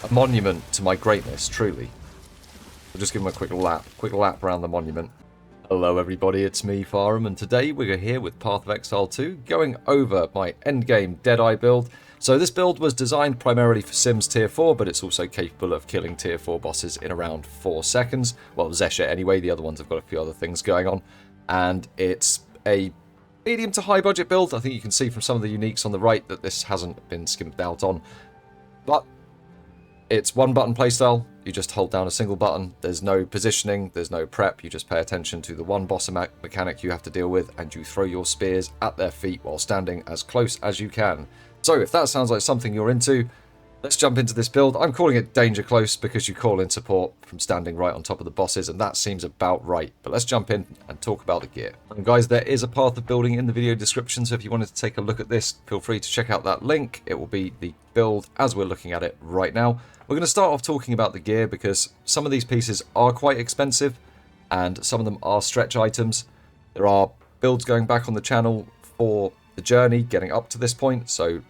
A monument to my greatness, truly. We'll just give him a quick lap around the monument. Hello everybody, it's me, Farham, and today we're here with Path of Exile 2, going over my endgame Deadeye build. So this build was designed primarily for Sims Tier 4, but it's also capable of killing Tier 4 bosses in around 4 seconds. Well, Xesht anyway, the other ones have got a few other things going on. And it's a medium to high budget build. I think you can see from some of the uniques on the right that this hasn't been skimped out on. But it's one button playstyle. You just hold down a single button. There's no positioning, there's no prep. You just pay attention to the one boss mechanic you have to deal with, and you throw your spears at their feet while standing as close as you can. So if that sounds like something you're into, let's jump into this build. I'm calling it Danger Close because you call in support from standing right on top of the bosses, and that seems about right. But let's jump in and talk about the gear. And guys, there is a path of building in the video description, so if you wanted to take a look at this, feel free to check out that link. It will be the build as we're looking at it right now. We're going to start off talking about the gear because some of these pieces are quite expensive and some of them are stretch items. There are builds going back on the channel for the journey getting up to this point, so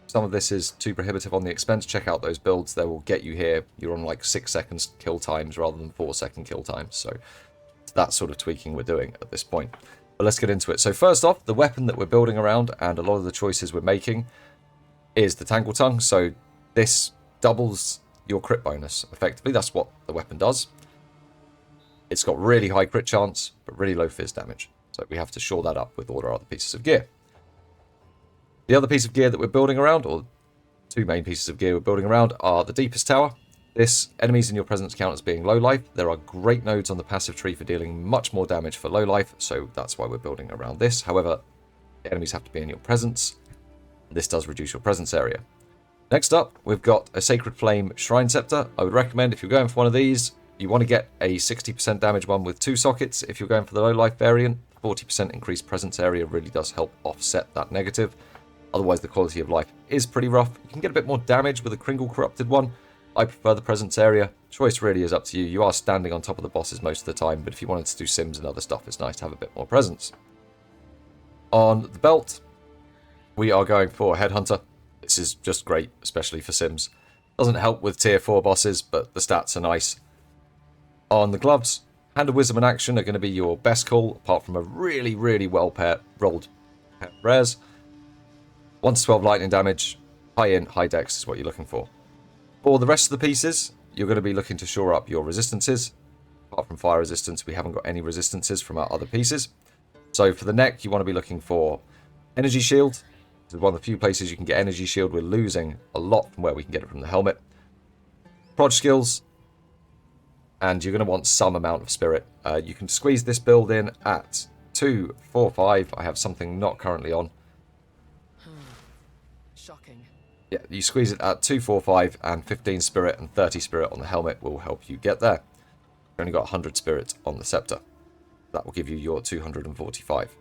some of this is too prohibitive on the expense. Check out those builds, they will get you here. You're on like 6 seconds kill times rather than 4-second kill times, so it's that sort of tweaking we're doing at this point. But let's get into it. So first off, the weapon that we're building around and a lot of the choices we're making is the Tangle Tongue. So this doubles your crit bonus, effectively. That's what the weapon does. It's got really high crit chance, but really low fizz damage. So we have to shore that up with all our other pieces of gear. The other piece of gear that we're building around, or two main pieces of gear we're building around, are the Deepest Tower. This, enemies in your presence count as being low life. There are great nodes on the passive tree for dealing much more damage for low life, so that's why we're building around this. However, the enemies have to be in your presence. This does reduce your presence area. Next up, we've got a Sacred Flame Shrine Scepter. I would recommend if you're going for one of these, you want to get a 60% damage one with 2 sockets. If you're going for the low life variant, 40% increased presence area really does help offset that negative. Otherwise, the quality of life is pretty rough. You can get a bit more damage with a Kringle Corrupted one. I prefer the presence area. Choice really is up to you. You are standing on top of the bosses most of the time, but if you wanted to do sims and other stuff, it's nice to have a bit more presence. On the belt, we are going for Headhunter. This is just great, especially for sims. Doesn't help with tier 4 bosses, but the stats are nice. On the gloves, Hand of Wisdom and Action are going to be your best call, apart from a really, really well rolled pair of rares. 1 to 12 lightning damage, high int, high dex is what you're looking for. For the rest of the pieces, you're going to be looking to shore up your resistances. Apart from fire resistance, we haven't got any resistances from our other pieces. So for the neck, you want to be looking for Energy Shield. This is one of the few places you can get Energy Shield. We're losing a lot from where we can get it from the helmet. Prod skills. And you're going to want some amount of spirit. You can squeeze this build in at 2, 4, 5. I have something not currently on. Shocking. Yeah, you squeeze it at 2, 4, 5, and 15 spirit and 30 spirit on the helmet will help you get there. You've only got 100 spirit on the scepter. That will give you your 245.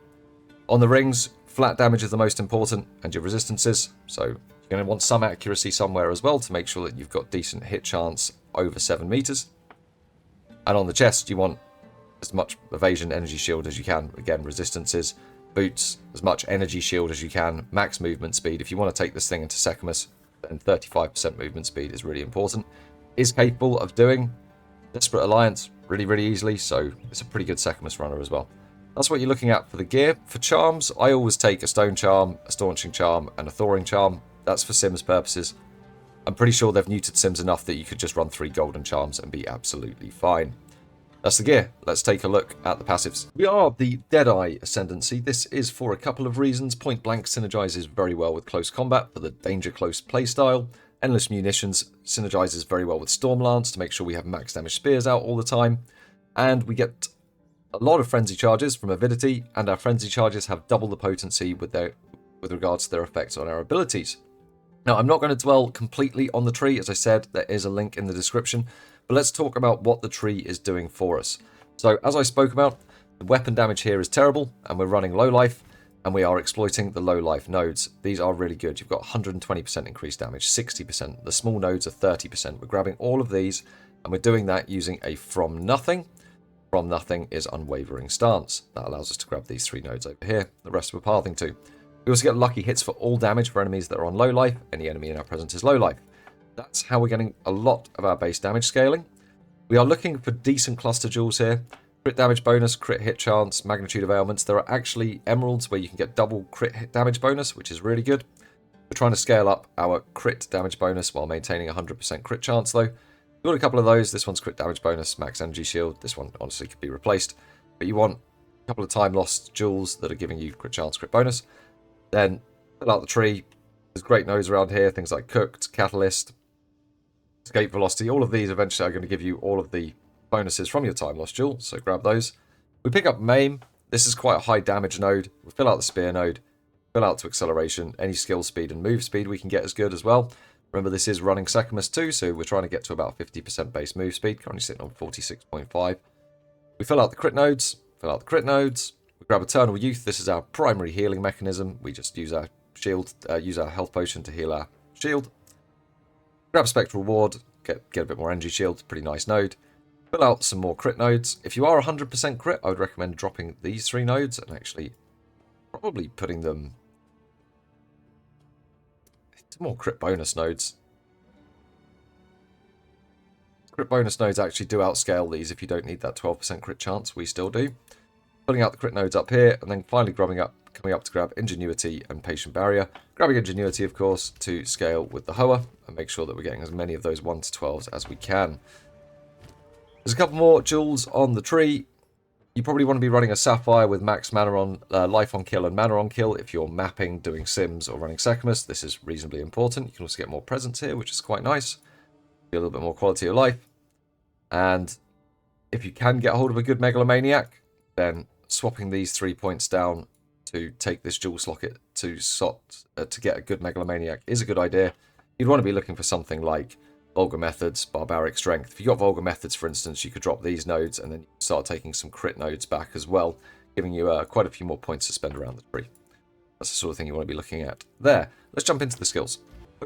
On the rings, flat damage is the most important, and your resistances. So you're going to want some accuracy somewhere as well to make sure that you've got decent hit chance over 7 meters. And on the chest, you want as much evasion, energy shield as you can. Again, resistances. Boots, as much energy shield as you can, max movement speed. If you want to take this thing into Sechamus, then 35% movement speed is really important. Is capable of doing Desperate Alliance really, really easily, so it's a pretty good Sechamus runner as well. That's what you're looking at for the gear. For charms, I always take a Stone Charm, a Staunching Charm, and a Thawing Charm. That's for Sims purposes. I'm pretty sure they've neutered Sims enough that you could just run 3 Golden Charms and be absolutely fine. That's the gear. Let's take a look at the passives. We are the Deadeye Ascendancy. This is for a couple of reasons. Point Blank synergizes very well with close combat for the Danger Close playstyle. Endless Munitions synergizes very well with Stormlance to make sure we have max damage spears out all the time. And we get a lot of Frenzy Charges from Avidity, and our Frenzy Charges have double the potency with regards to their effects on our abilities. Now, I'm not going to dwell completely on the tree. As I said, there is a link in the description. But let's talk about what the tree is doing for us. So, as I spoke about, the weapon damage here is terrible, and we're running low life, and we are exploiting the low life nodes. These are really good. You've got 120% increased damage, 60%. The small nodes are 30%. We're grabbing all of these, and we're doing that using a From Nothing. From Nothing is Unwavering Stance. That allows us to grab these 3 nodes over here. The rest we're pathing to. We also get lucky hits for all damage for enemies that are on low life. Any enemy in our presence is low life. That's how we're getting a lot of our base damage scaling. We are looking for decent cluster jewels here. Crit damage bonus, crit hit chance, magnitude of ailments. There are actually emeralds where you can get double crit hit damage bonus, which is really good. We're trying to scale up our crit damage bonus while maintaining 100% crit chance though. We've got a couple of those. This one's crit damage bonus, max energy shield. This one honestly could be replaced. But you want a couple of time lost jewels that are giving you crit chance, crit bonus. Then fill out the tree. There's great nodes around here, things like cooked, catalyst, escape velocity. All of these eventually are going to give you all of the bonuses from your time lost jewel, so grab those. We pick up maim. This is quite a high damage node. We fill out the spear node, fill out to acceleration. Any skill speed and move speed we can get is good as well. Remember, this is running Sechamus too, so we're trying to get to about 50% base move speed, currently sitting on 46.5. We fill out the crit nodes, we grab Eternal Youth. This is our primary healing mechanism. We just use our shield, use our health potion to heal our shield. Grab Spectral Ward, get a bit more energy shield, pretty nice node. Fill out some more crit nodes. If you are 100% crit, I would recommend dropping these 3 nodes and actually probably putting them into more crit bonus nodes. Crit bonus nodes actually do outscale these if you don't need that 12% crit chance. We still do. Putting out the crit nodes up here, and then finally coming up to grab Ingenuity and Patient Barrier. Grabbing Ingenuity, of course, to scale with the Hoa, and make sure that we're getting as many of those 1 to 12s as we can. There's a couple more jewels on the tree. You probably want to be running a Sapphire with max mana on, life on kill and mana on kill. If you're mapping, doing Sims, or running Sechamus, this is reasonably important. You can also get more presence here, which is quite nice. Get a little bit more quality of life. And if you can get hold of a good Megalomaniac, then swapping these 3 points down to take this jewel socket to get a good Megalomaniac is a good idea. You'd want to be looking for something like Vulgar Methods, Barbaric Strength. If you got Vulgar Methods, for instance, you could drop these nodes and then you start taking some crit nodes back as well, giving you quite a few more points to spend around the tree. That's the sort of thing you want to be looking at there. Let's jump into the skills.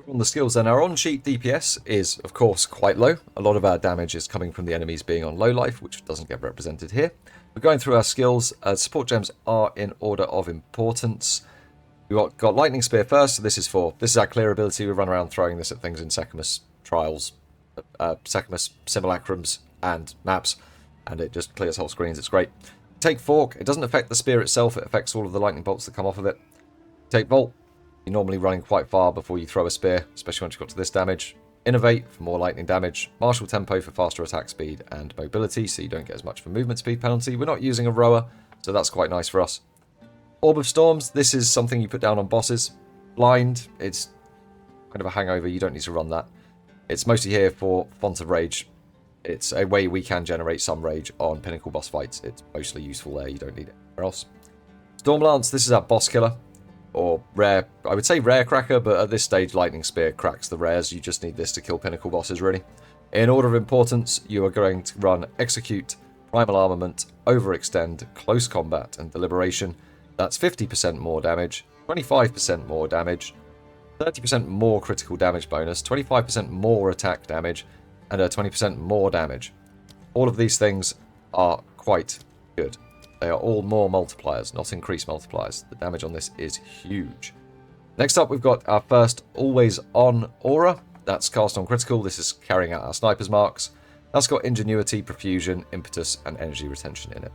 On the skills then, our on-sheet DPS is, of course, quite low. A lot of our damage is coming from the enemies being on low life, which doesn't get represented here. We're going through our skills. Support gems are in order of importance. We've got Lightning Spear first, so this is our clear ability. We run around throwing this at things in Sechamus trials, Sechamus simulacrums and maps, and it just clears whole screens. It's great. Take Fork. It doesn't affect the spear itself. It affects all of the lightning bolts that come off of it. Take Volt. You're normally running quite far before you throw a spear, especially once you've got to this damage. Innovate for more lightning damage. Martial Tempo for faster attack speed and mobility, so you don't get as much of a movement speed penalty. We're not using a rower, so that's quite nice for us. Orb of Storms. This is something you put down on bosses. Blind. It's kind of a hangover. You don't need to run that. It's mostly here for Font of Rage. It's a way we can generate some rage on Pinnacle boss fights. It's mostly useful there. You don't need it anywhere else. Stormlance. This is our boss killer. Or rare, I would say rare cracker, but at this stage Lightning Spear cracks the rares. You just need this to kill Pinnacle bosses, really. In order of importance, you are going to run Execute, Primal Armament, Overextend, Close Combat, and Deliberation. That's 50% more damage, 25% more damage, 30% more critical damage bonus, 25% more attack damage, and 20% more damage. All of these things are quite good. They are all more multipliers, not increased multipliers. The damage on this is huge. Next up, we've got our first Always On Aura. That's cast on critical. This is carrying out our sniper's marks. That's got Ingenuity, Profusion, Impetus, and Energy Retention in it.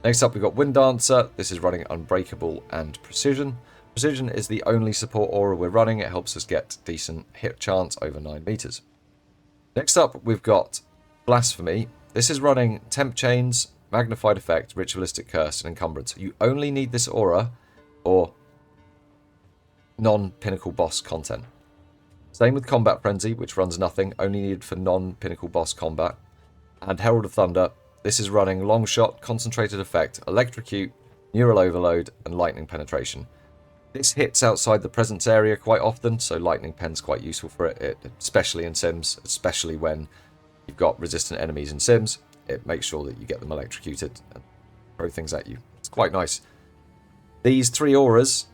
Next up, we've got Wind Dancer. This is running Unbreakable and Precision. Precision is the only support aura we're running. It helps us get decent hit chance over 9 meters. Next up, we've got Blasphemy. This is running Temp Chains, Magnified Effect, Ritualistic Curse, and Encumbrance. You only need this aura for non-Pinnacle boss content. Same with Combat Frenzy, which runs nothing, only needed for non-Pinnacle boss combat. And Herald of Thunder. This is running Long Shot, Concentrated Effect, Electrocute, Neural Overload, and Lightning Penetration. This hits outside the presence area quite often, so Lightning Pen's quite useful for it, especially in Sims, especially when you've got resistant enemies in Sims. It makes sure that you get them electrocuted and throw things at you. It's quite nice. These 3 auras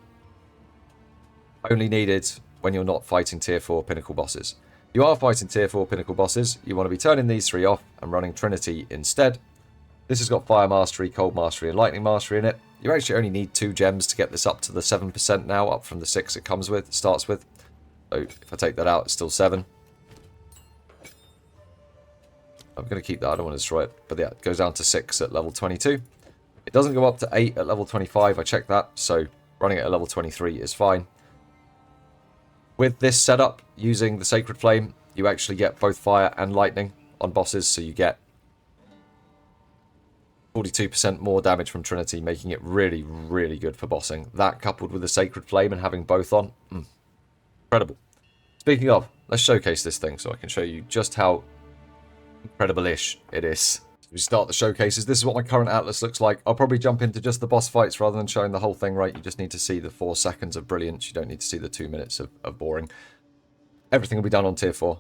only needed when you're not fighting tier 4 Pinnacle bosses. If you are fighting tier 4 Pinnacle bosses, you want to be turning these 3 off and running Trinity instead. This has got Fire Mastery, Cold Mastery, and Lightning Mastery in it. You actually only need 2 gems to get this up to the 7% now, up from the 6 it starts with. So if I take that out, it's still 7. I'm going to keep that. I don't want to destroy it. But yeah, it goes down to 6 at level 22. It doesn't go up to 8 at level 25. I checked that. So running it at level 23 is fine. With this setup, using the Sacred Flame, you actually get both fire and lightning on bosses. So you get 42% more damage from Trinity, making it really, really good for bossing. That coupled with the Sacred Flame and having both on, incredible. Speaking of, let's showcase this thing so I can show you just how incredible-ish it is. We start the showcases. This is what my current Atlas looks like. I'll probably jump into just the boss fights rather than showing the whole thing, right? You just need to see the 4 seconds of brilliance. You don't need to see the 2 minutes of boring. Everything will be done on tier 4.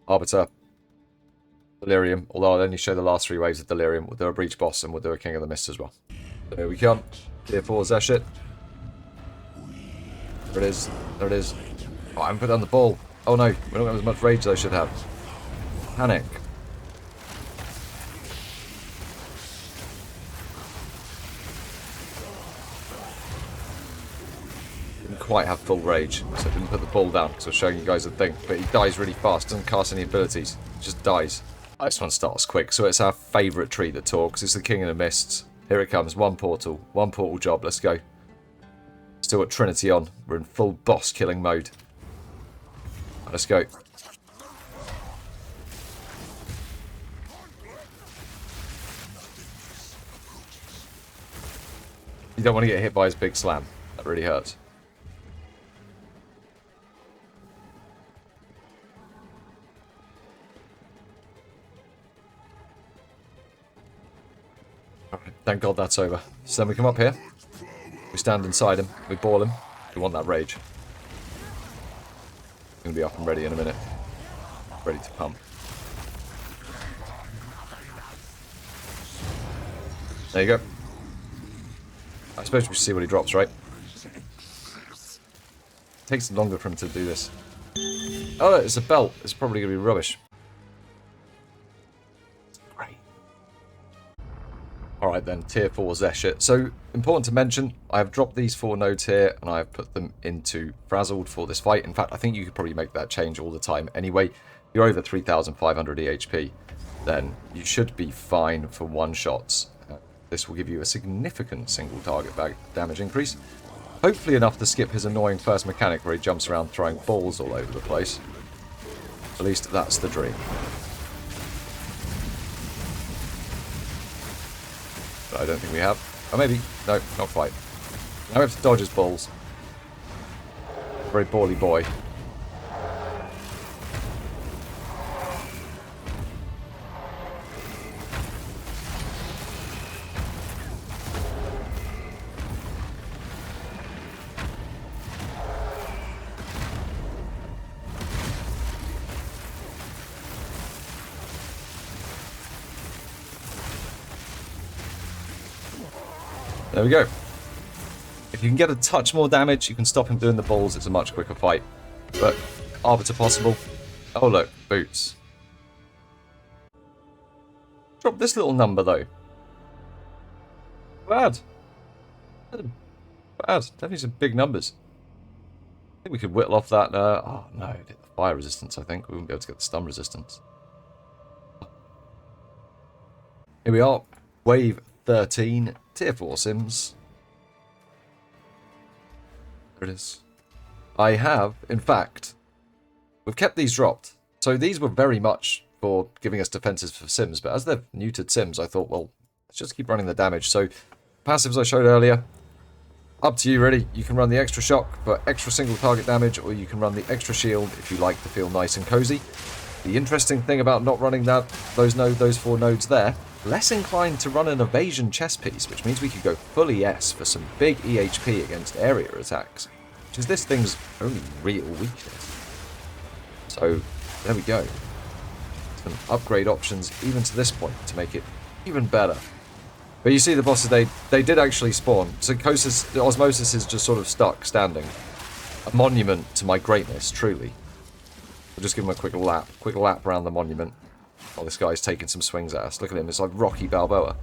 Arbiter, Delirium, although I'll only show the last 3 waves of Delirium. We'll do a Breach boss and we'll do a King of the Mist as well. So here we come. Tier 4 Xesht. There it is. There it is. Oh, I haven't put down the ball. Oh no, we don't have as much rage as I should have. Panic. Didn't quite have full rage, so I didn't put the ball down because I was showing you guys the thing. But he dies really fast, doesn't cast any abilities, just dies. This one starts quick, so it's our favourite tree that talks. It's the King of the Mists. Here it comes, one portal job, let's go. Still got Trinity on, we're in full boss killing mode. Let's go. You don't want to get hit by his big slam. That really hurts. Alright, thank God that's over. So then we come up here. We stand inside him. We ball him. We want that rage. Going to be up and ready in a minute. Ready to pump. There you go. I suppose we should see what he drops, right? Takes longer for him to do this. Oh, it's a belt. It's probably going to be rubbish. Great. Alright then, tier 4 Xesht. So, important to mention, I have dropped these 4 nodes here and I have put them into Frazzled for this fight. In fact, I think you could probably make that change all the time. Anyway, if you're over 3,500 EHP, then you should be fine for one-shots. This will give you a significant single target damage increase. Hopefully enough to skip his annoying first mechanic where he jumps around throwing balls all over the place. At least that's the dream. But I don't think we have. Oh, maybe. No, not quite. Now we have to dodge his balls. Very bally boy. There we go. If you can get a touch more damage, you can stop him doing the balls. It's a much quicker fight. But Arbiter possible. Oh look, boots. Drop this little number though. Bad. Bad. Definitely some big numbers. I think we could whittle off that. Oh no, the fire resistance. I think we wouldn't be able to get the stun resistance. Here we are. Wave 13. Tier 4 Sims. There it is. I have, in fact, we've kept these dropped. So these were very much for giving us defenses for Sims, but as they're neutered Sims, I thought, well, let's just keep running the damage. So passives I showed earlier, up to you really. You can run the extra shock for extra single target damage, or you can run the extra shield if you like to feel nice and cozy. The interesting thing about not running those 4 nodes there, less inclined to run an evasion chess piece, which means we could go full ES for some big EHP against area attacks, which is this thing's only real weakness. So, there we go. Some upgrade options even to this point to make it even better. But you see the bosses, they did actually spawn. So the Osmosis is just sort of stuck, standing. A monument to my greatness, truly. We'll just give him a quick lap around the monument. Oh, this guy's taking some swings at us. Look at him, it's like Rocky Balboa.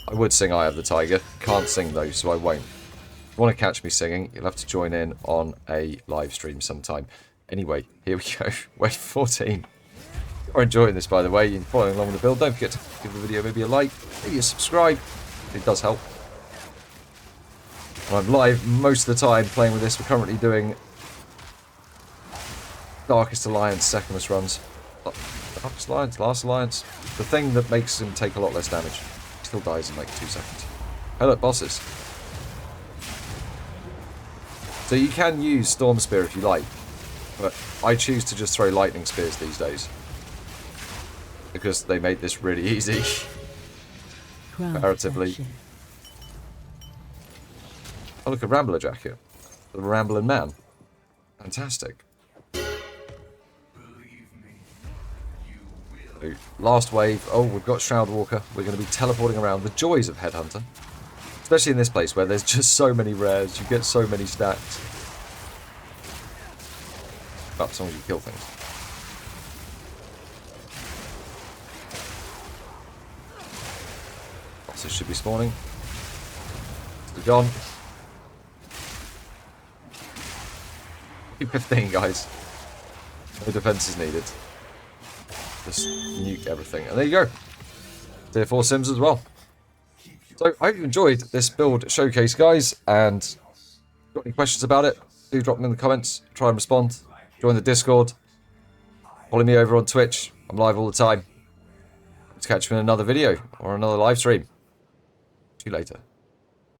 I would sing Eye of the Tiger. Can't sing though, so I won't. If you want to catch me singing, you'll have to join in on a live stream sometime. Anyway, here we go. Wave 14. Or enjoying this, by the way, and following along with the build, don't forget to give the video maybe a like, maybe a subscribe. It does help. And I'm live most of the time playing with this. We're currently doing Darkest Alliance Secondless runs. Darkest Alliance, Last Alliance. The thing that makes him take a lot less damage. He still dies in like 2 seconds. Hey look, bosses. So you can use Storm Spear if you like, but I choose to just throw Lightning Spears these days. Because they made this really easy. Comparatively. Oh look, a Rambler jacket. The Rambling Man. Fantastic. So, last wave. Oh, we've got Shroud Walker. We're going to be teleporting around. The joys of Headhunter. Especially in this place where there's just so many rares. You get so many stacks. But as long as you kill things. Bosses should be spawning. They're gone. 15 guys. No defense is needed. Just nuke everything. And there you go. Tier 4 Sims as well. So, I hope you enjoyed this build showcase, guys. And got any questions about it, do drop them in the comments. Try and respond. Join the Discord. Follow me over on Twitch. I'm live all the time. Let's catch you in another video or another live stream. See you later.